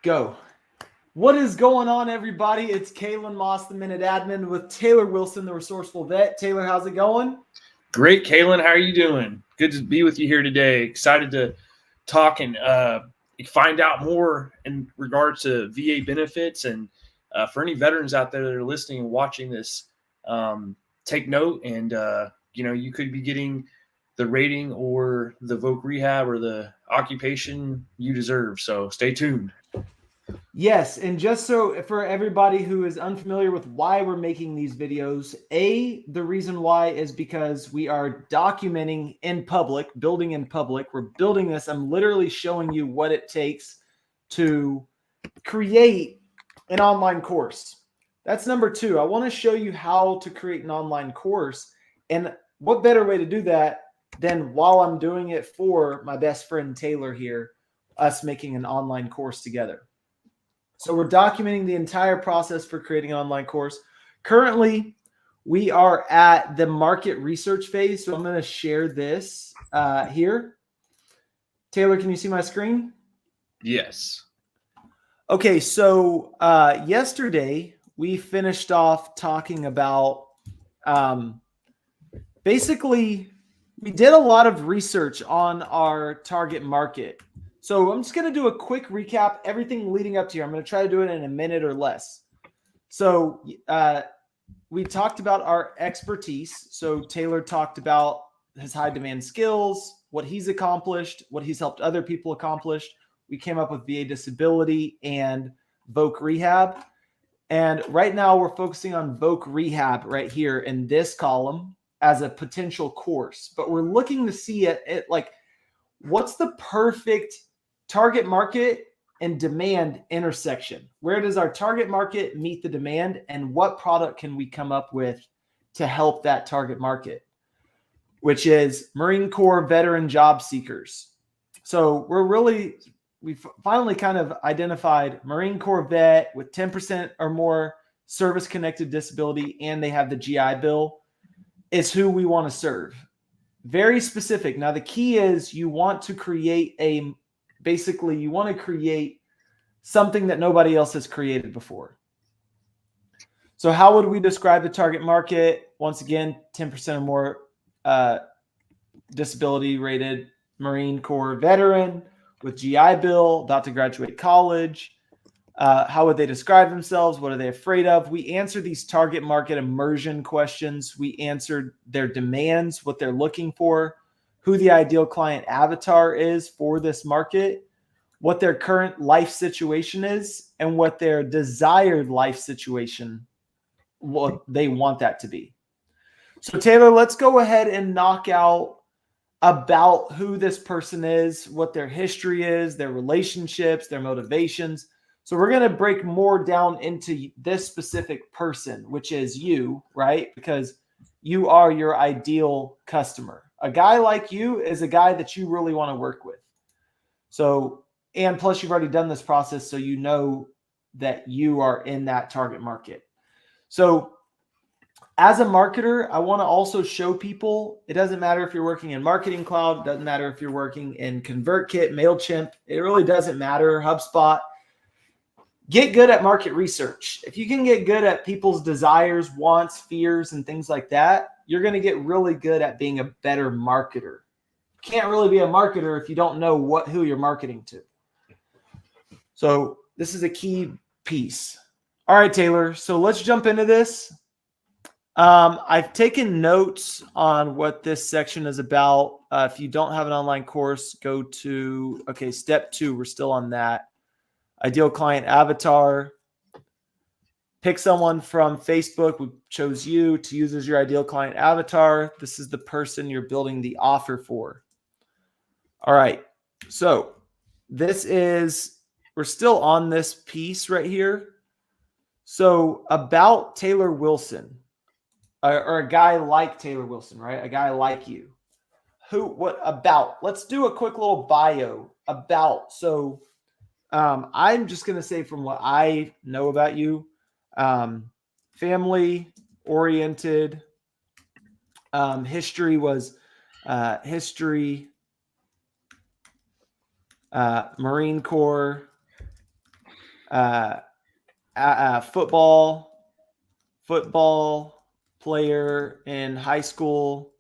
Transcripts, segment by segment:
Go. What is going on, everybody? It's Kalen Moss, the Minute Admin, with Taylor Wilson, the Resourceful Vet. Taylor, how's it going? Great, Kalen. How are you doing? Good to be with you here today. Excited to talk and find out more in regards to VA benefits. And for any veterans out there that are listening and watching this, take note. And you could be getting the rating or the voc rehab or the occupation you deserve. So stay tuned. Yes, and just so for everybody who is unfamiliar with why we're making these videos, the reason why is because we are documenting in public, building in public. We're building this. I'm literally showing you what it takes to create an online course. That's number two. I want to show you how to create an online course. And what better way to do that than while I'm doing it for my best friend Taylor here, us making an online course together. So we're documenting the entire process for creating an online course. Currently, we are at the market research phase. So I'm going to share this here. Taylor, can you see my screen? Yes. Okay, so yesterday we finished off talking about basically we did a lot of research on our target market. So I'm just going to do a quick recap, everything leading up to here. I'm going to try to do it in a minute or less. So we talked about our expertise. So Taylor talked about his high demand skills, what he's accomplished, what he's helped other people accomplish. We came up with VA disability and voc rehab. And right now we're focusing on voc rehab right here in this column as a potential course. But we're looking to see it like what's the perfect target market and demand intersection? Where does our target market meet the demand, and what product can we come up with to help that target market, which is Marine Corps veteran job seekers. So we've finally kind of identified Marine Corps vet with 10% or more service-connected disability, and they have the GI Bill, is who we want to serve. Very specific. Now, the key is you want to create something that nobody else has created before. So how would we describe the target market? Once again, 10% or more disability rated Marine Corps veteran with GI Bill, about to graduate college. How would they describe themselves? What are they afraid of? We answered these target market immersion questions. We answered their demands, what they're looking for, who the ideal client avatar is for this market, what their current life situation is, and what their desired life situation, what they want that to be. So Taylor, let's go ahead and knock out about who this person is, what their history is, their relationships, their motivations. So we're going to break more down into this specific person, which is you, right? Because you are your ideal customer. A guy like you is a guy that you really want to work with. So, and plus you've already done this process, so you know that you are in that target market. So as a marketer, I want to also show people, it doesn't matter if you're working in Marketing Cloud, it doesn't matter if you're working in ConvertKit, MailChimp, it really doesn't matter, HubSpot. Get good at market research. If you can get good at people's desires, wants, fears, and things like that, you're going to get really good at being a better marketer. You can't really be a marketer if you don't know who you're marketing to. So this is a key piece. All right, Taylor. So let's jump into this. I've taken notes on what this section is about. If you don't have an online course, go to, step 2. We're still on that. Ideal client avatar. Pick someone from Facebook. We chose you to use as your ideal client avatar. This is the person you're building the offer for. All right. So we're still on this piece right here. So about Taylor Wilson, or a guy like Taylor Wilson, right? A guy like you. Let's do a quick little bio about. So I'm just going to say from what I know about you, family oriented, history was Marine Corps, football player in high school,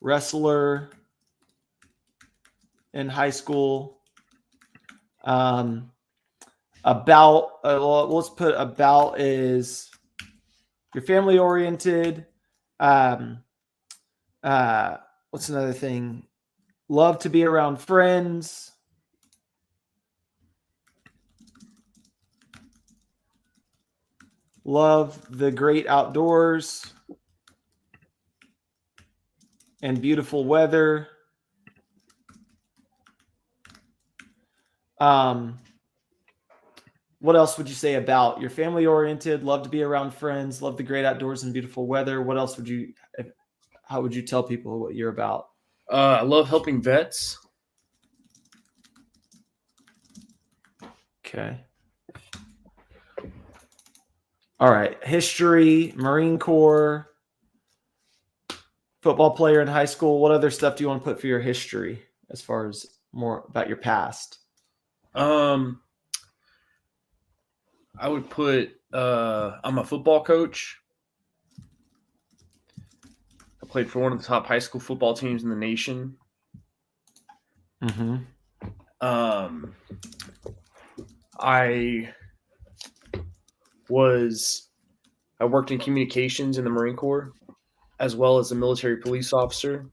wrestler in high school. About, let's put about is you're family oriented. What's another thing? Love to be around friends. Love the great outdoors and beautiful weather. What else would you say about your family oriented, love to be around friends, love the great outdoors and beautiful weather? What else how would you tell people what you're about? I love helping vets. Okay. All right. History, Marine Corps, football player in high school. What other stuff do you want to put for your history as far as more about your past? I would put I'm a football coach. I played for one of the top high school football teams in the nation. Mm-hmm. I worked in communications in the Marine Corps, as well as a military police officer.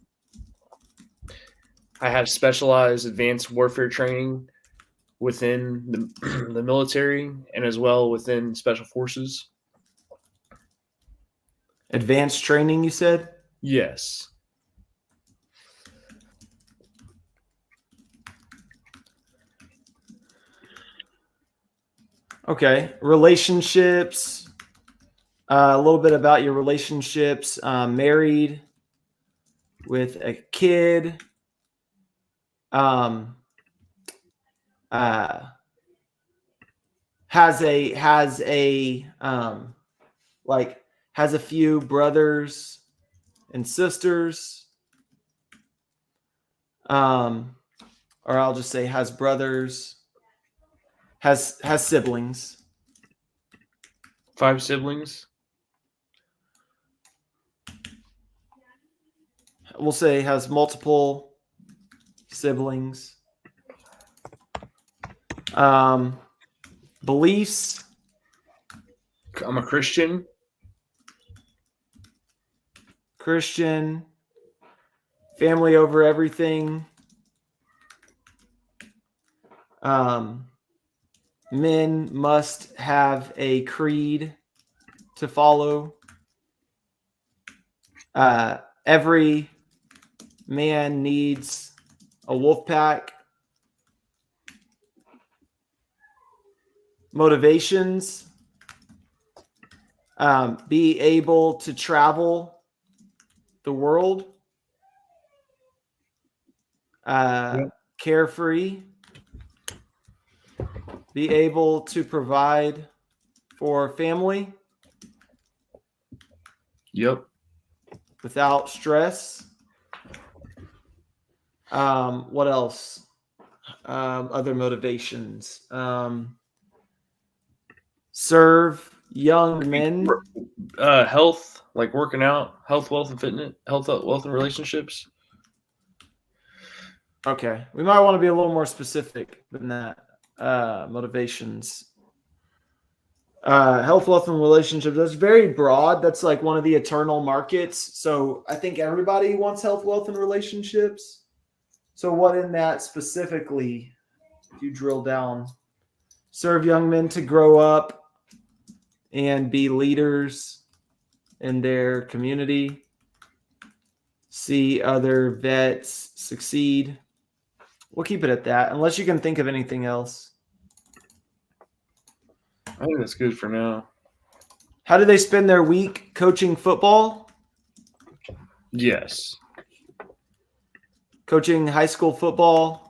I have specialized advanced warfare training within the military and as well within special forces. Advanced training, you said? Yes. Okay. Relationships. A little bit about your relationships. Married with a kid. Has a few brothers and sisters. Or I'll just say has brothers. Has siblings. 5 siblings. We'll say has multiple siblings. Beliefs. I'm a Christian. Christian. Family over everything. Men must have a creed to follow. Every man needs a wolf pack. Motivations. Be able to travel the world. Carefree. Be able to provide for family. Yep. Without stress. What else? Other motivations. Serve young men. Health, like working out, health, wealth, and fitness, health, wealth, and relationships. Okay. We might want to be a little more specific than that. Motivations. Health, wealth, and relationships. That's very broad. That's like one of the eternal markets. So I think everybody wants health, wealth, and relationships. So what in that specifically, if you drill down? Serve young men to grow up and be leaders in their community. See other vets succeed. We'll keep it at that, unless you can think of anything else. I think that's good for now. How do they spend their week coaching football? Yes. Coaching high school football.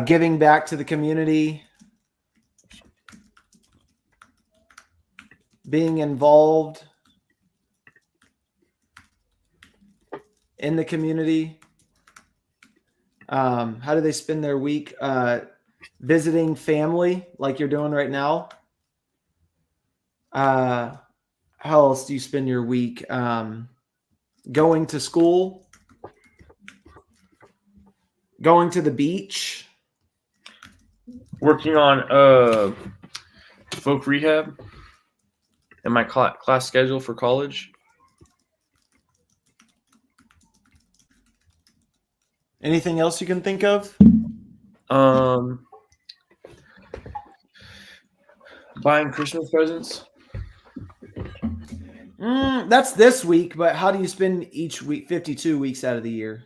Giving back to the community. Being involved in the community. How do they spend their week? Visiting family, like you're doing right now. How else do you spend your week? Going to school, going to the beach, Working on folk rehab and my class schedule for college. anything else you can think of? Buying Christmas presents. That's this week, but how do you spend each week, 52 weeks out of the year?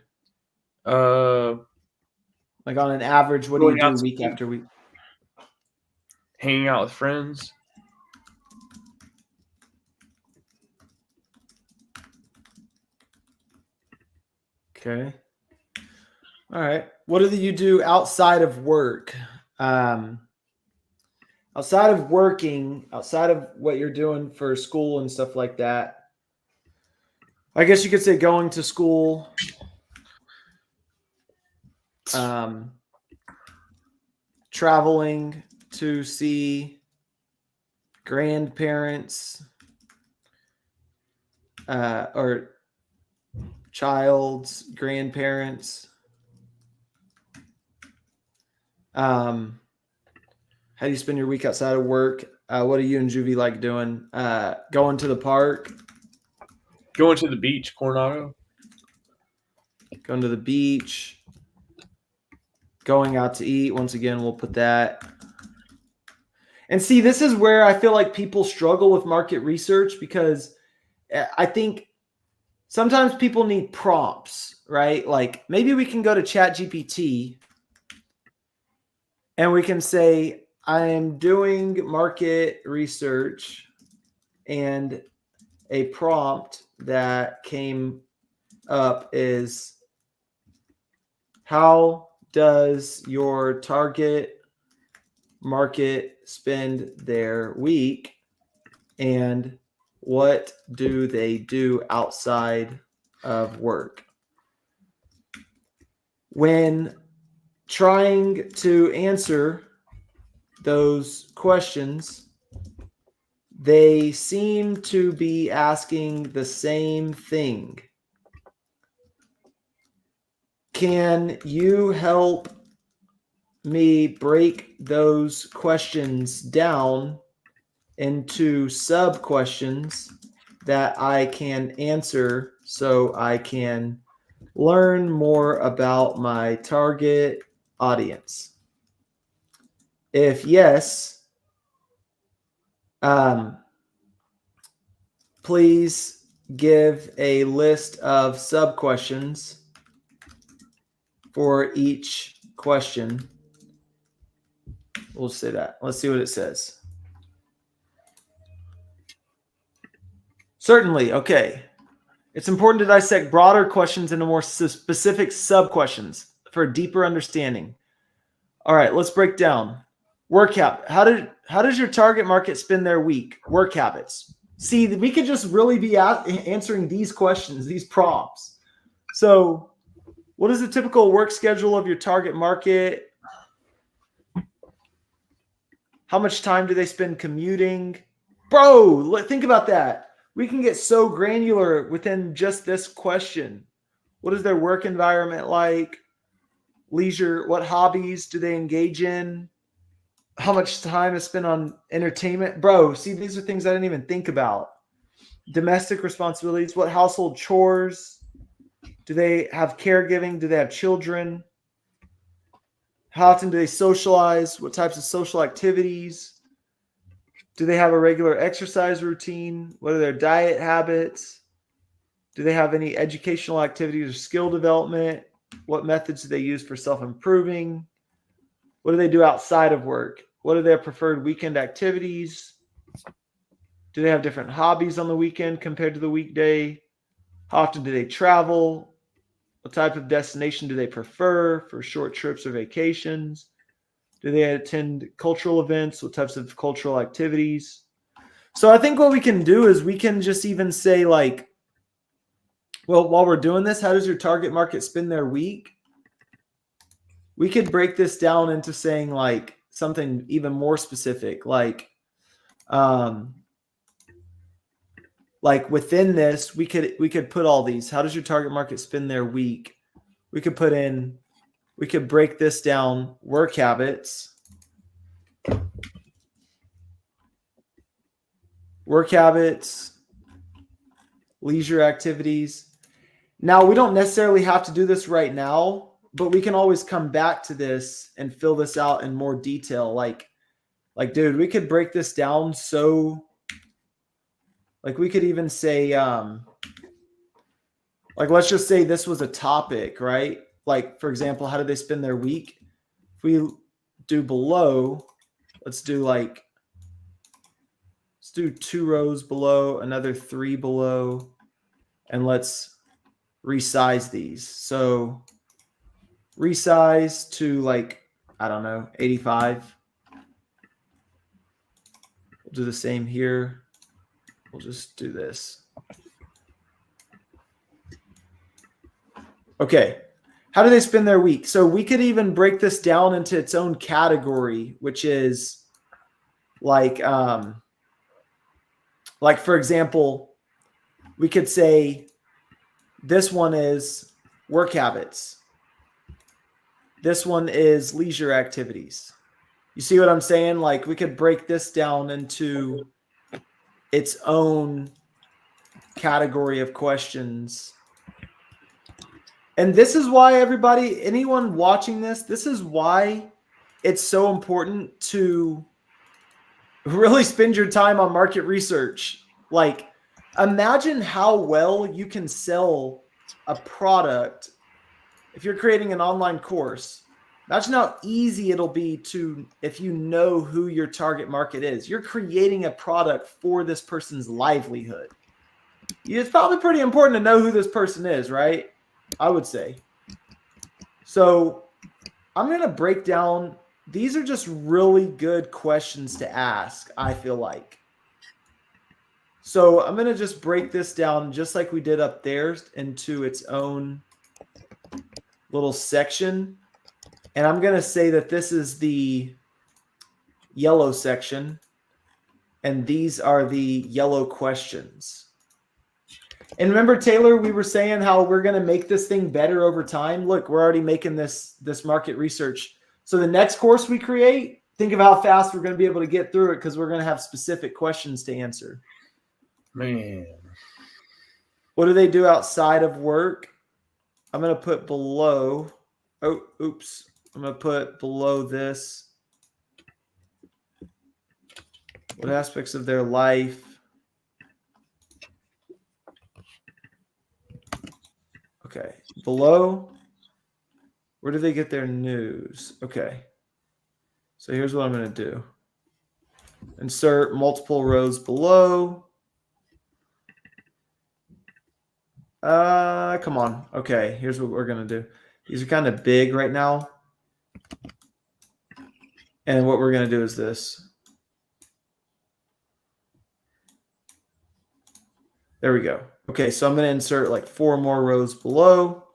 Like on an average, what do you do week after week? Hanging out with friends. Okay. All right. What do you do outside of work? Outside of working, outside of what you're doing for school and stuff like that, I guess you could say going to school, traveling to see grandparents, or child's grandparents. How do you spend your week outside of work? What do you and Juvie like doing? Going to the park, Going to the beach, Coronado. going to the beach, going out to eat. Once again, we'll put that. And see, this is where I feel like people struggle with market research, because I think sometimes people need prompts, right? Like maybe we can go to ChatGPT and we can say, I am doing market research, and a prompt that came up is, how does your target market spend their week, and what do they do outside of work? When trying to answer those questions, they seem to be asking the same thing. Can you help me break those questions down into sub questions that I can answer so I can learn more about my target audience? If yes, please give a list of sub questions for each question. We'll say that. Let's see what it says. Certainly. Okay. It's important to dissect broader questions into more specific sub questions for a deeper understanding. All right, let's break down. Work habit. How does your target market spend their week? Work habits. See, we could just really be answering these questions, these prompts. So, what is the typical work schedule of your target market? How much time do they spend commuting? Bro, think about that. We can get so granular within just this question. What is their work environment like? Leisure, what hobbies do they engage in? How much time is spent on entertainment? Bro, see, these are things I didn't even think about. Domestic responsibilities, what household chores? Do they have caregiving? Do they have children? How often do they socialize? What types of social activities? Do they have a regular exercise routine? What are their diet habits? Do they have any educational activities or skill development? What methods do they use for self-improving? What do they do outside of work? What are their preferred weekend activities? Do they have different hobbies on the weekend compared to the weekday? How often do they travel? What type of destination do they prefer for short trips or vacations? Do they attend cultural events? What types of cultural activities? So I think what we can do is we can just even say, like, well, while we're doing this, how does your target market spend their week? we could break this down into saying like something even more specific, like within this, we could put all these. How does your target market spend their week? We could break this down, work habits, leisure activities. Now, we don't necessarily have to do this right now, but we can always come back to this and fill this out in more detail. Like, dude, we could break this down. So like we could even say, like, let's just say this was a topic, right? Like, for example, how do they spend their week? If we do below, let's do 2 rows below, another 3 below, and let's resize these. So resize to like, I don't know, 85. We'll do the same here. We'll just do this. Okay. How do they spend their week? So we could even break this down into its own category, which is like for example, we could say this one is work habits. This one is leisure activities. You see what I'm saying? Like we could break this down into its own category of questions. And this is why anyone watching this is why it's so important to really spend your time on market research. Like, imagine how well you can sell a product if you're creating an online course. Imagine how easy it'll be if you know who your target market is. You're creating a product for this person's livelihood. It's probably pretty important to know who this person is, right? I would say. So I'm going to break down. These are just really good questions to ask, I feel like. So I'm going to just break this down just like we did up there into its own little section. And I'm going to say that this is the yellow section. And these are the yellow questions. And remember, Taylor, we were saying how we're going to make this thing better over time. Look, we're already making this market research. So the next course we create, think of how fast we're going to be able to get through it because we're going to have specific questions to answer. Man. What do they do outside of work? I'm going to put below. Oh, oops. I'm going to put below this. What aspects of their life? Okay. Below, where do they get their news? Okay. So here's what I'm going to do. Insert multiple rows below. Come on. Okay, here's what we're going to do. These are kind of big right now. And what we're going to do is this. There we go. Okay, so I'm going to insert like 4 more rows below.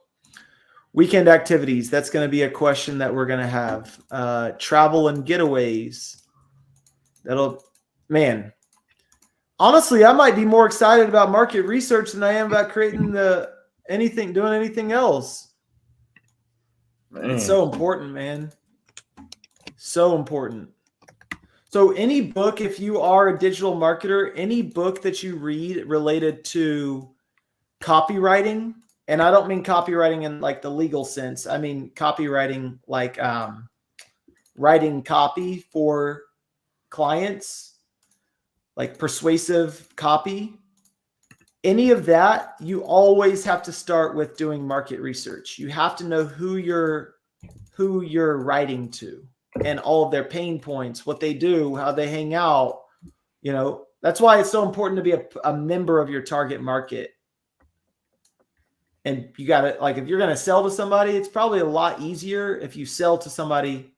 Weekend activities. That's going to be a question that we're going to have. Travel and getaways. Man. Honestly, I might be more excited about market research than I am about creating doing anything else. Man. It's so important, man. So important. So any book, if you are a digital marketer, any book that you read related to copywriting, and I don't mean copywriting in like the legal sense. I mean copywriting like writing copy for clients, like persuasive copy. Any of that, you always have to start with doing market research. You have to know who you're writing to and all of their pain points, what they do, how they hang out. That's why it's so important to be a member of your target market. And you got to, like, if you're going to sell to somebody, it's probably a lot easier if you sell to somebody,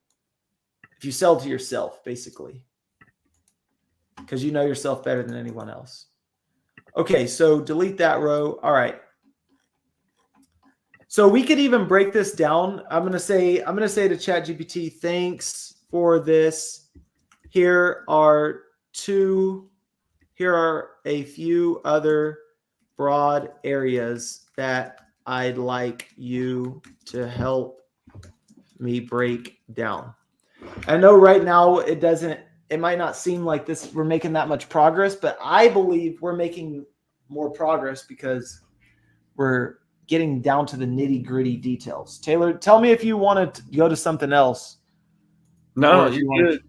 if you sell to yourself, basically, because you know yourself better than anyone else. Okay, so delete that row. All right. So we could even break this down. I'm gonna say to ChatGPT, thanks for this. Here are a few other broad areas that I'd like you to help me break down. I know right now it might not seem like we're making that much progress, but I believe we're making more progress because we're getting down to the nitty-gritty details. Taylor, tell me if you want to go to something else. No, you're good.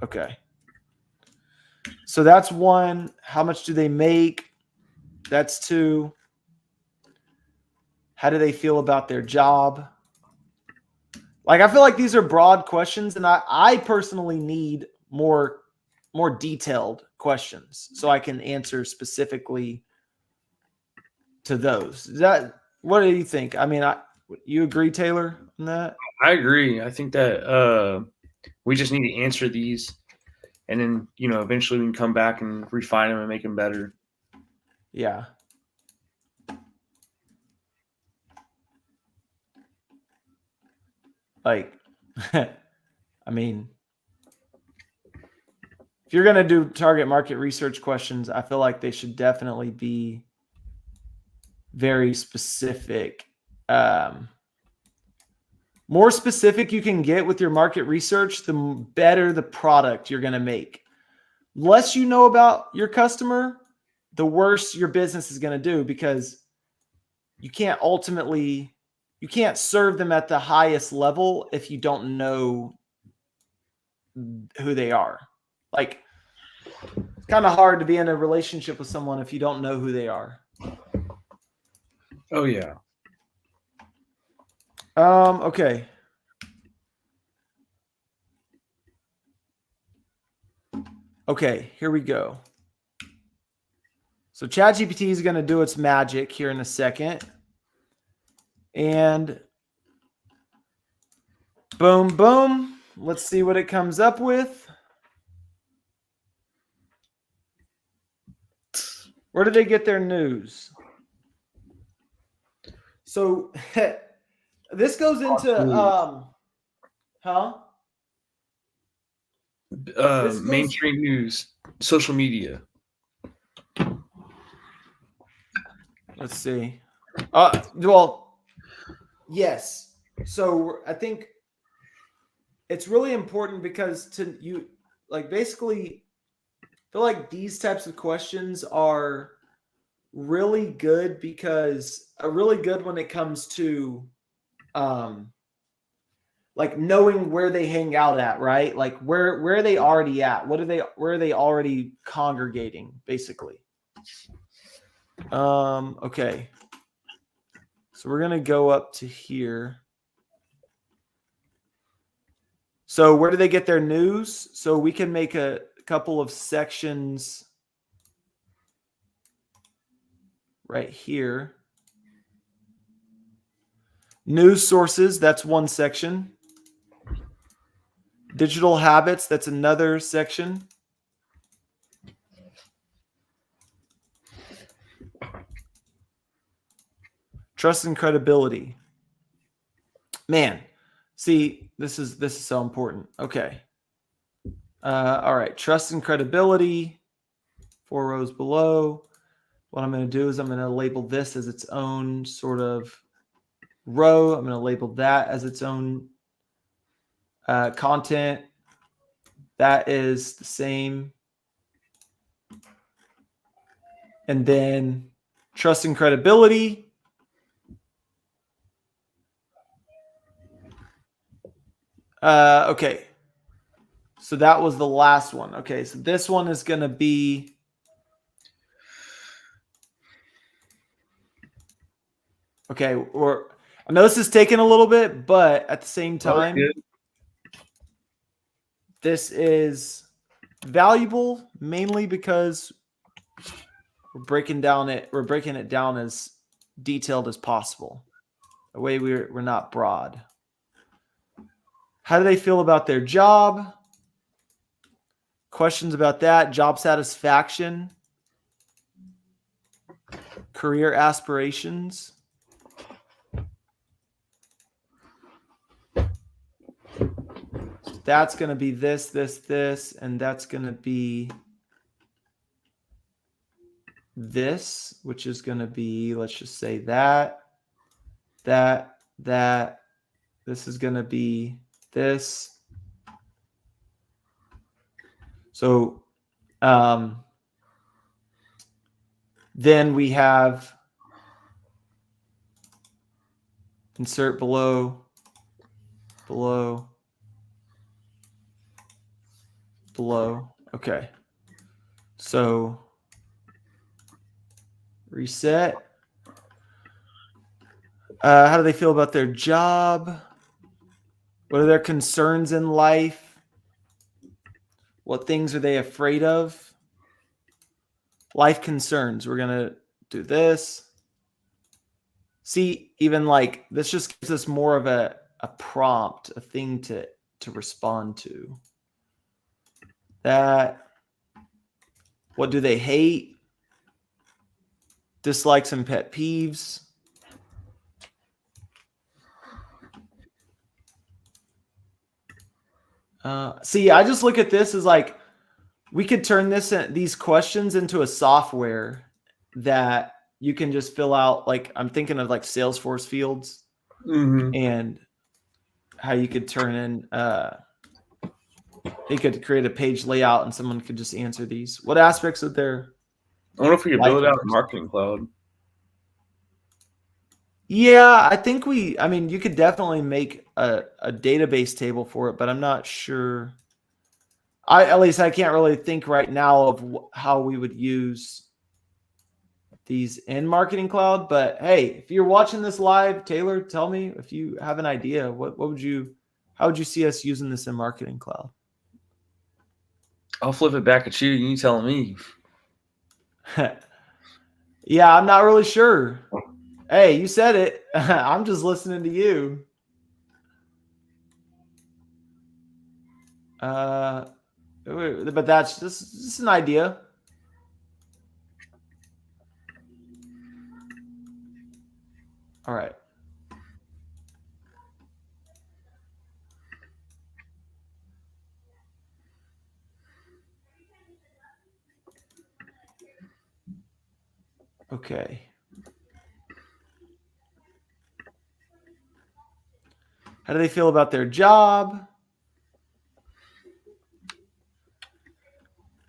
Okay. So that's 1. How much do they make? That's 2. How do they feel about their job? Like, I feel like these are broad questions, and I personally need more detailed questions so I can answer specifically to those. What do you think? I mean, you agree, Taylor, on that? I agree. I think that we just need to answer these, and then eventually we can come back and refine them and make them better. Yeah. Like, I mean, if you're going to do target market research questions, I feel like they should definitely be very specific. More specific you can get with your market research, the better the product you're going to make. Less you know about your customer, the worse your business is going to do, because you can't serve them at the highest level if you don't know who they are. Like, it's kind of hard to be in a relationship with someone if you don't know who they are. Oh yeah. Okay. Okay, here we go. So ChatGPT is going to do its magic here in a second. And boom, boom. Let's see what it comes up with. Where do they get their news? So this goes into mainstream news, social media. Let's see. Well, yes. So I think it's really important because basically, I feel like these types of questions are really good when it comes to like knowing where they hang out at, right? Like where are they already at? Where are they already congregating, basically? Okay. So we're gonna go up to here. So where do they get their news? So we can make a couple of sections right here. News sources, that's one section. Digital habits, that's another section. Trust and credibility. Man, see, this is so important. Okay. All right, trust and credibility, 4 rows below. What I'm going to do is I'm going to label this as its own sort of row. I'm going to label that as its own content. That is the same. And then trust and credibility. Okay. So that was the last one. Okay. So this one is going to be. Okay. I know this is taking a little bit, but at the same time, this is valuable mainly because we're breaking it down as detailed as possible. The way we're not broad. How do they feel about their job? Questions about that. Job satisfaction. Career aspirations. that's going to be this, this, this, and that's going to be this, which is going to be, let's just say that. This is going to be this. So then we have insert below. Okay. So reset. How do they feel about their job? What are their concerns in life? What things are they afraid of? Life concerns. We're going to do this. See, even like this just gives us more of a prompt, a thing to respond to. That. What do they hate? Dislikes and pet peeves. See, I just look at this as like we could turn these questions into a software that you can just fill out. Like I'm thinking of like Salesforce fields and how you could turn in. You could create a page layout and someone could just answer these. What aspects of their? I wonder if we could build out a marketing cloud. Yeah, I think I mean, you could definitely make a database table for it, but I'm not sure. At least I can't really think right now of how we would use these in Marketing Cloud. But hey, if you're watching this live, Taylor, tell me if you have an idea. How would you see us using this in Marketing Cloud? I'll flip it back at you. You telling me. Yeah, I'm not really sure. Hey, you said it. I'm just listening to you. But that's just an idea. All right. Okay. How do they feel about their job?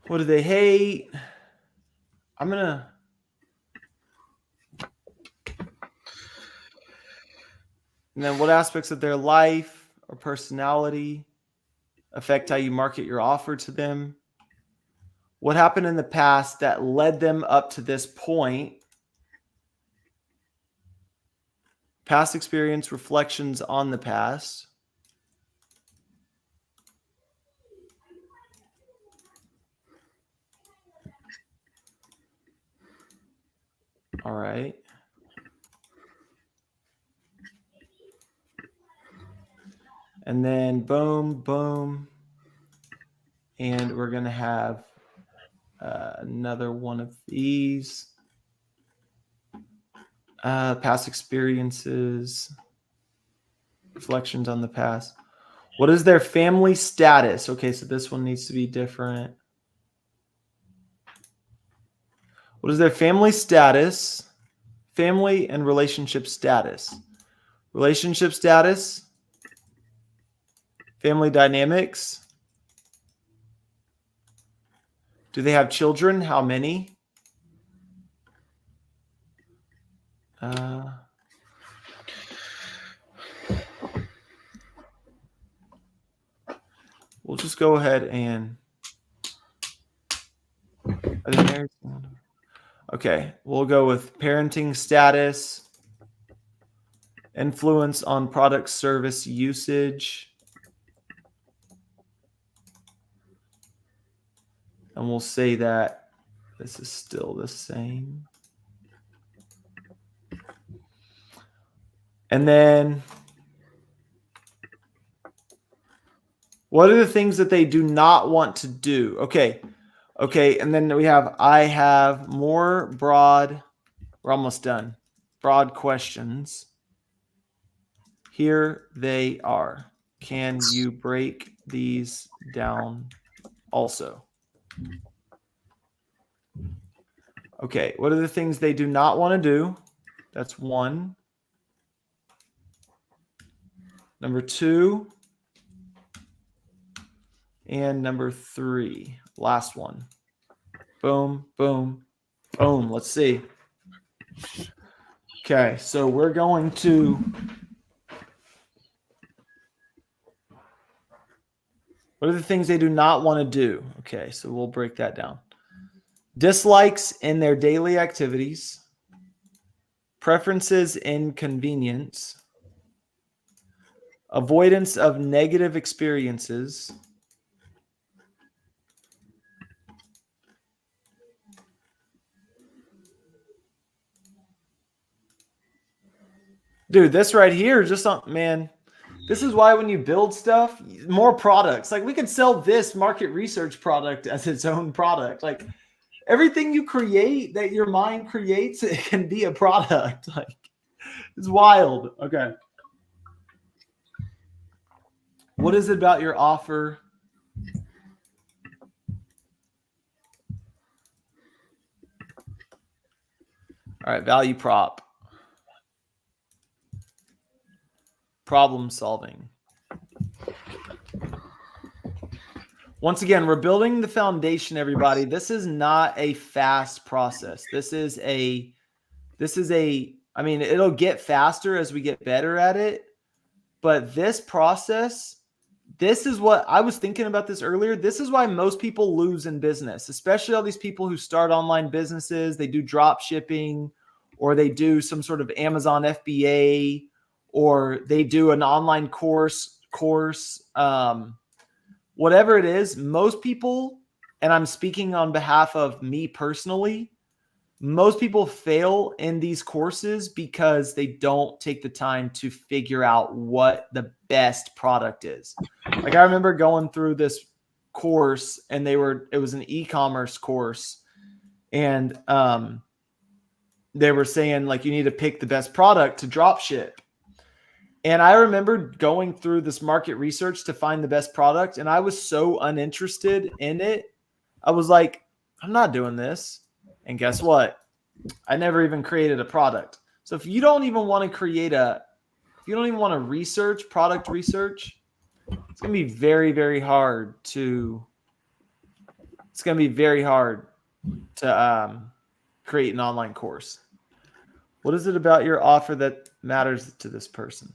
What do they hate? I'm going to. And then what aspects of their life or personality affect how you market your offer to them? What happened in the past that led them up to this point? Past experience, reflections on the past. All right. And then boom, boom. And we're going to have another one of these. Past experiences, reflections on the past. What is their family status? Okay, so this one needs to be different. What is their family status? Family and relationship status. Relationship status. Family dynamics. Do they have children? How many? We'll just go ahead and. Are they married? Okay, we'll go with parenting status, influence on product service usage, and we'll say that this is still the same. And then what are the things that they do not want to do? Okay, and then we have, I have more broad, we're almost done, broad questions. Here they are. can you break these down also? Okay, what are the things they do not want to do? That's 1. Number 2. And number 3. Last one. Boom, boom, boom. Let's see. Okay, so we're going to what are the things they do not want to do? Okay, so we'll break that down. Dislikes in their daily activities, preferences in convenience, avoidance of negative experiences, dude, this right here is just man. This is why when you build stuff, more products. Like we could sell this market research product as its own product. Like everything you create that your mind creates, it can be a product. Like it's wild. Okay. What is it about your offer? All right, value prop. Problem solving. Once again, we're building the foundation, everybody. This is not a fast process. This is a, I mean, it'll get faster as we get better at it. But this process, this is what I was thinking about this earlier. This is why most people lose in business, especially all these people who start online businesses. They do drop shipping, or they do some sort of Amazon FBA, or they do an online course, whatever it is. Most people, and I'm speaking on behalf of me personally, most people fail in these courses because they don't take the time to figure out what the best product is. Like I remember going through this course and it was an e-commerce course, and they were saying like you need to pick the best product to drop ship. And I remember going through this market research to find the best product, and I was so uninterested in it. I was like, I'm not doing this. And guess what? I never even created a product. So if you don't even want to create if you don't even want to research, product research, it's going to be very, very hard to create an online course. What is it about your offer that matters to this person?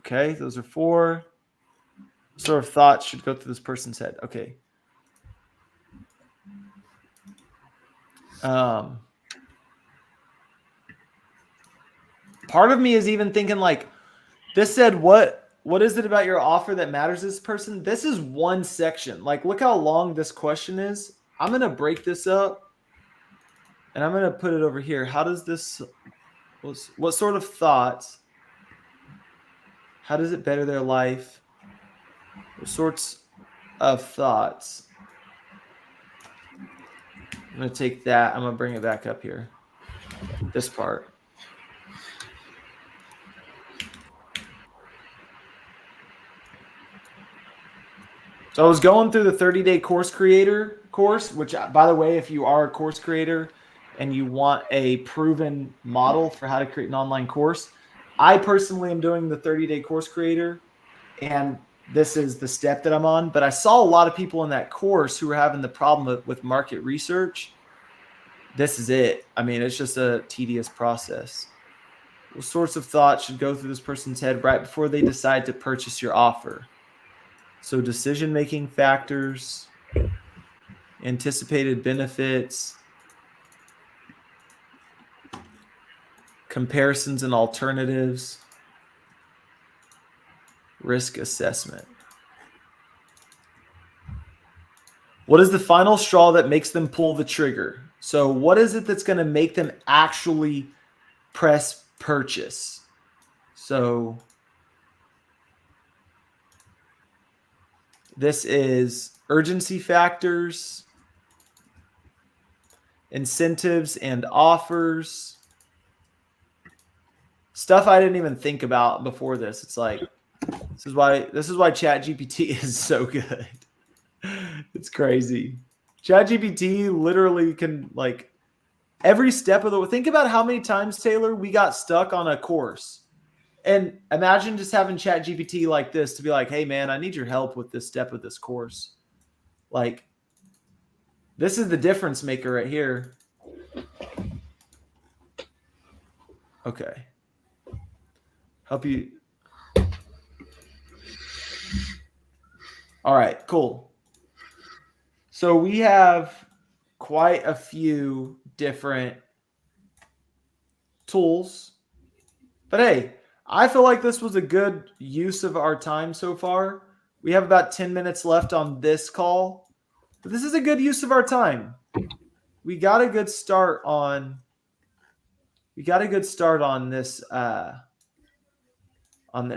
Okay, those are 4. What sort of thoughts should go through this person's head? Okay. Part of me is even thinking like, this said, what is it about your offer that matters to this person? This is one section. Like, look how long this question is. I'm going to break this up and I'm going to put it over here. How does this, what sort of thoughts, how does it better their life? What sorts of thoughts? I'm going to take that. I'm going to bring it back up here. This part. So I was going through the 30-day course creator course, which, by the way, if you are a course creator and you want a proven model for how to create an online course, I personally am doing the 30-day course creator, and this is the step that I'm on. But I saw a lot of people in that course who were having the problem with market research. This is it. I mean, it's just a tedious process. What sorts of thoughts should go through this person's head right before they decide to purchase your offer? So decision-making factors, anticipated benefits, comparisons and alternatives, risk assessment. What is the final straw that makes them pull the trigger? So what is it that's going to make them actually press purchase? So this is urgency factors, incentives and offers, stuff I didn't even think about before this. It's like This is why ChatGPT is so good. It's crazy. ChatGPT literally can, like, every step of the way. Think about how many times, Taylor, we got stuck on a course. And imagine just having ChatGPT like this to be like, hey, man, I need your help with this step of this course. Like, this is the difference maker right here. Okay. Help you. All right, cool. So we have quite a few different tools. But hey, I feel like this was a good use of our time so far. We have about 10 minutes left on this call. But this is a good use of our time. We got a good start on this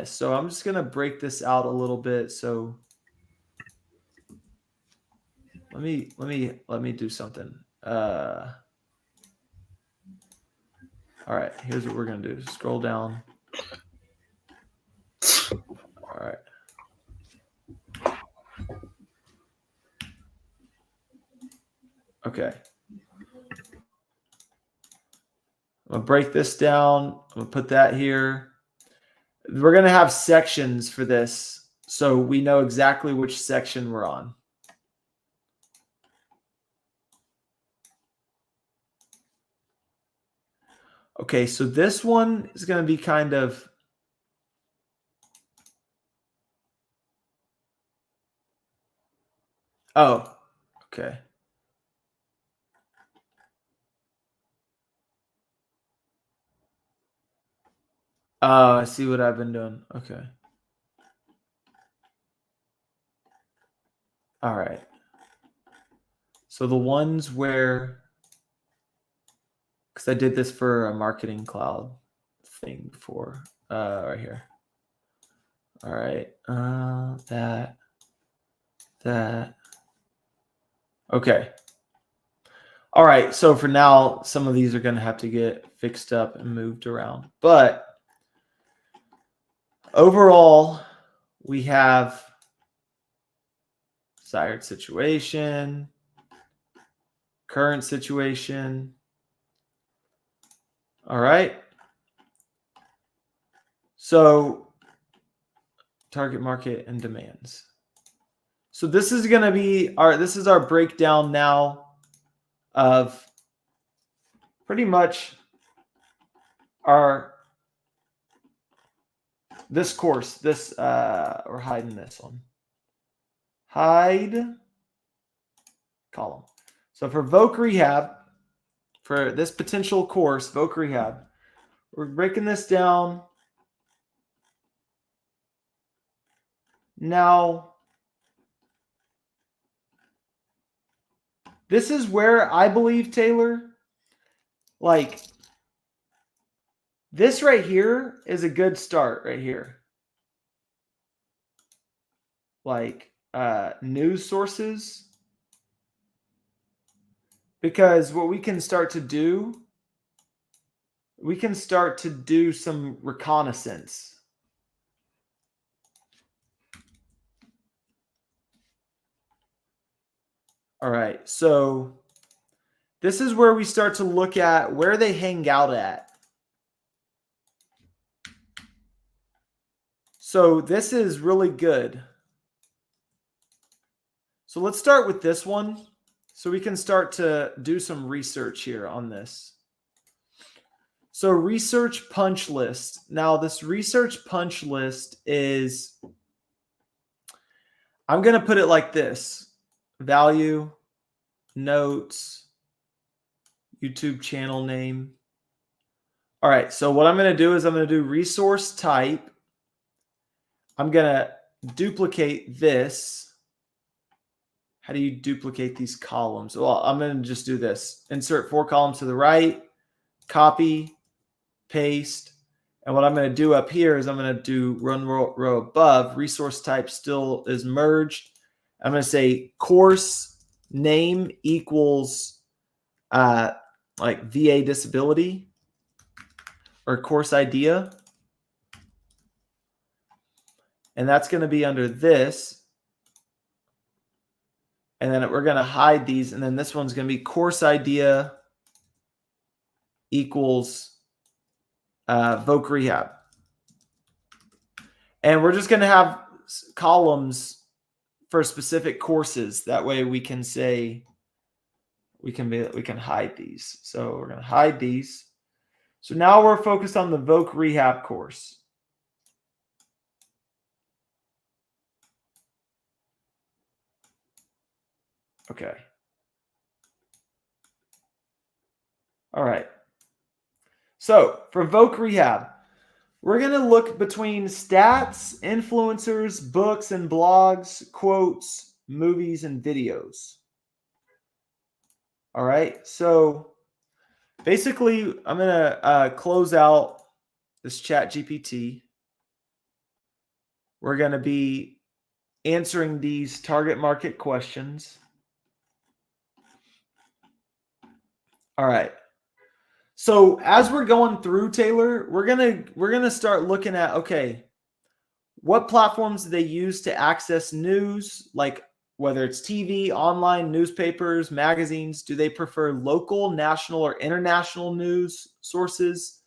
So I'm just going to break this out a little bit. So let me do something. All right, here's what we're going to do. Scroll down. All right. Okay. I'm going to break this down. I'm going to put that here. We're going to have sections for this, so we know exactly which section we're on. Okay, so this one is going to be kind of... Oh, okay. Oh, I see what I've been doing. Okay. All right. So the ones where... Because I did this for a marketing cloud thing before. Right here. All right. That. Okay. All right. So for now, some of these are going to have to get fixed up and moved around. But overall, we have desired situation, current situation. All right. So target market and demands. So this is going to be our breakdown now of pretty much this course. We're hiding this one. Hide column. So for Voc Rehab, for this potential course, Voc Rehab, we're breaking this down. Now, this is where I believe, Taylor, like, this right here is a good start right here. Like, news sources. Because what we can start to do some reconnaissance. All right, so this is where we start to look at where they hang out at. So this is really good. So let's start with this one so we can start to do some research here on this. So research punch list. Now this research punch list is, I'm going to put it like this: value, notes, YouTube channel name. All right, so what I'm going to do is I'm going to do resource type. I'm going to duplicate this. How do you duplicate these columns? Well, I'm going to just do this. Insert 4 columns to the right, copy, paste. And what I'm going to do up here is I'm going to do run row above. Resource type still is merged. I'm going to say course name equals like VA disability or course idea. And that's going to be under this. And then we're going to hide these. And then this one's going to be course idea equals Voc Rehab. And we're just going to have columns for specific courses. That way we can say, we can hide these. So we're going to hide these. So now we're focused on the Voc Rehab course. Okay. All right. So for Voc Rehab, we're going to look between stats, influencers, books and blogs, quotes, movies, and videos. All right. So basically, I'm going to close out this ChatGPT. We're going to be answering these target market questions. All right. So as we're going through, Taylor, we're gonna start looking at, okay, what platforms do they use to access news, like whether it's TV, online, newspapers, magazines? Do they prefer local, national, or international news sources?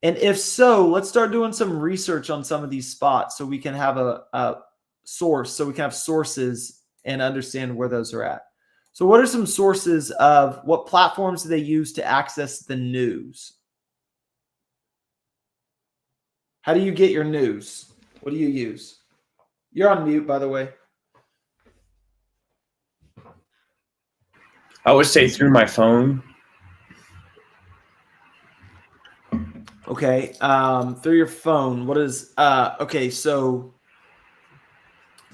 And if so, let's start doing some research on some of these spots so we can have a source, so we can have sources and understand where those are at. So what are some sources of what platforms do they use to access the news? How do you get your news? What do you use? You're on mute, by the way. I would say through my phone. Okay, through your phone. What is okay, so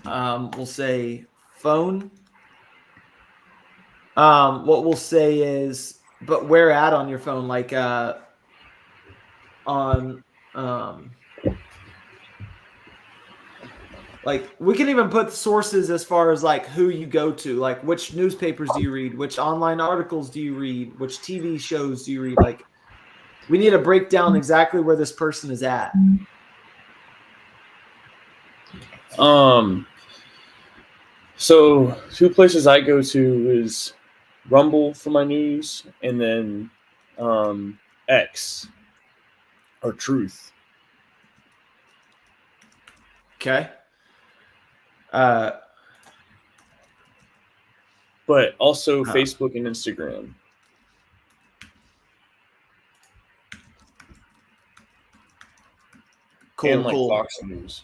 we'll say phone. What we'll say is, but where at on your phone? Like on like we can even put sources as far as like who you go to, like which newspapers do you read, which online articles do you read, which TV shows do you read? Like we need to break down exactly where this person is at. So two places I go to is Rumble for my news, and then X or Truth. Okay. But also Facebook and Instagram. Cool, and like cool. Fox News.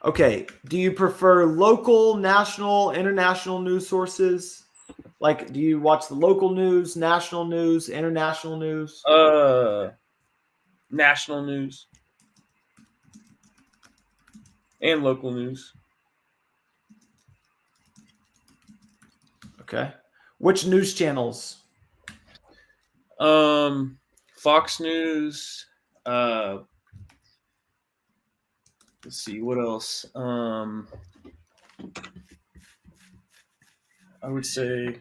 Okay. Do you prefer local, national, international news sources? Like, do you watch the local news, national news, international news? National news and local news. Okay. Which news channels? Fox News. Let's see what else. I would say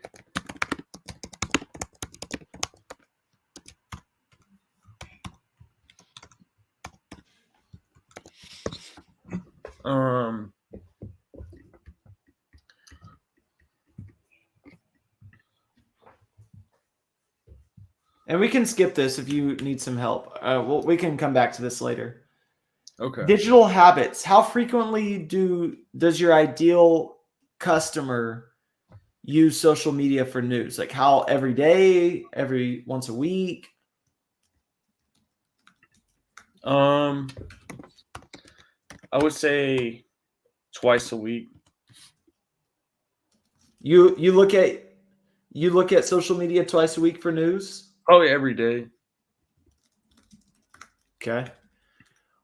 and we can skip this if you need some help. Well, we can come back to this later. okay. Digital habits. How frequently does your ideal customer use social media for news? Like how every day, every once a week? I would say twice a week. You look at social media twice a week for news? Probably every day. Okay.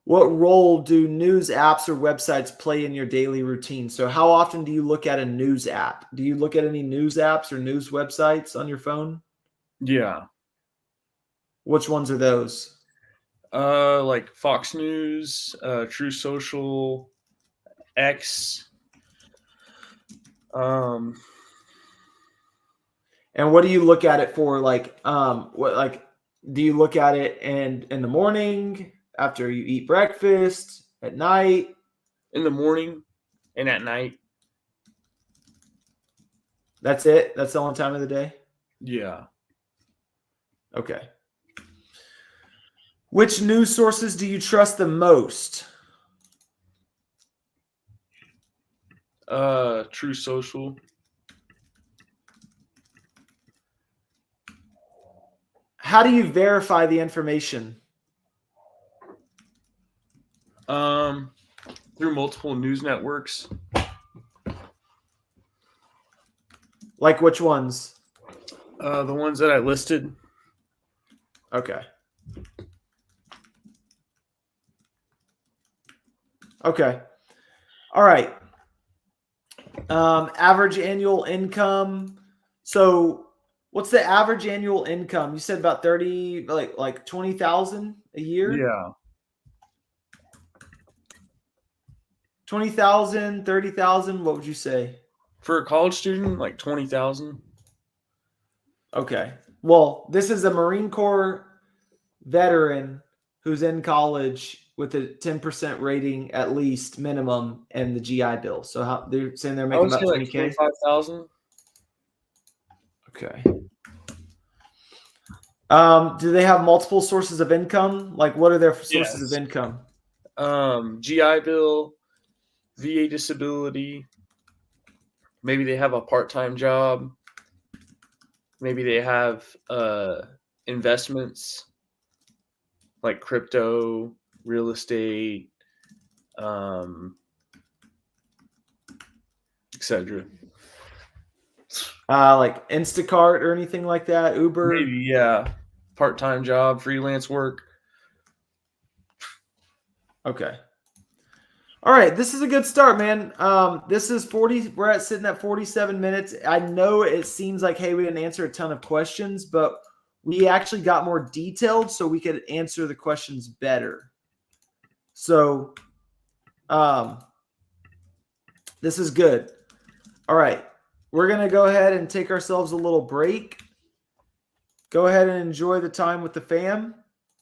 What role do news apps or websites play in your daily routine? So how often do you look at a news app? Do you look at any news apps or news websites on your phone? Yeah. Which ones are those? Like Fox News, True Social, X. And what do you look at it for? Like, what, like Do you look at it in the morning, after you eat breakfast, at night? In the morning and at night. That's it? That's the only time of the day? Yeah. Okay. Which news sources do you trust the most? True Social. How do you verify the information? Through multiple news networks. Like which ones? The ones that I listed. Okay. Okay. All right. Average annual income. So what's the average annual income? You said about 30, like 20,000 a year? Yeah. 20,000, 30,000, what would you say? For a college student, like 20,000. Okay. Well, this is a Marine Corps veteran who's in college with a 10% rating at least minimum and the GI Bill. So how they're saying they're I making would say about like 20K? 25,000. Okay. Do they have multiple sources of income? Like what are their sources of Yes. income? GI Bill, VA disability. Maybe they have a part-time job. Maybe they have investments like crypto, real estate, etc. Like Instacart or anything like that, Uber? Maybe, yeah. Part-time job, freelance work. Okay. All right, this is a good start, man. This is 40. We're at sitting at 47 minutes. I know it seems like, hey, we didn't answer a ton of questions, but we actually got more detailed so we could answer the questions better. So, this is good. All right, we're gonna go ahead and take ourselves a little break. Go ahead and enjoy the time with the fam,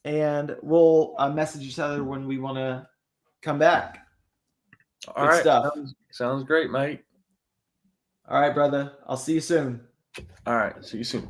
and we'll message each other when we want to come back. All Good right. stuff. Sounds great, mate. All right, brother. I'll see you soon. All right. See you soon.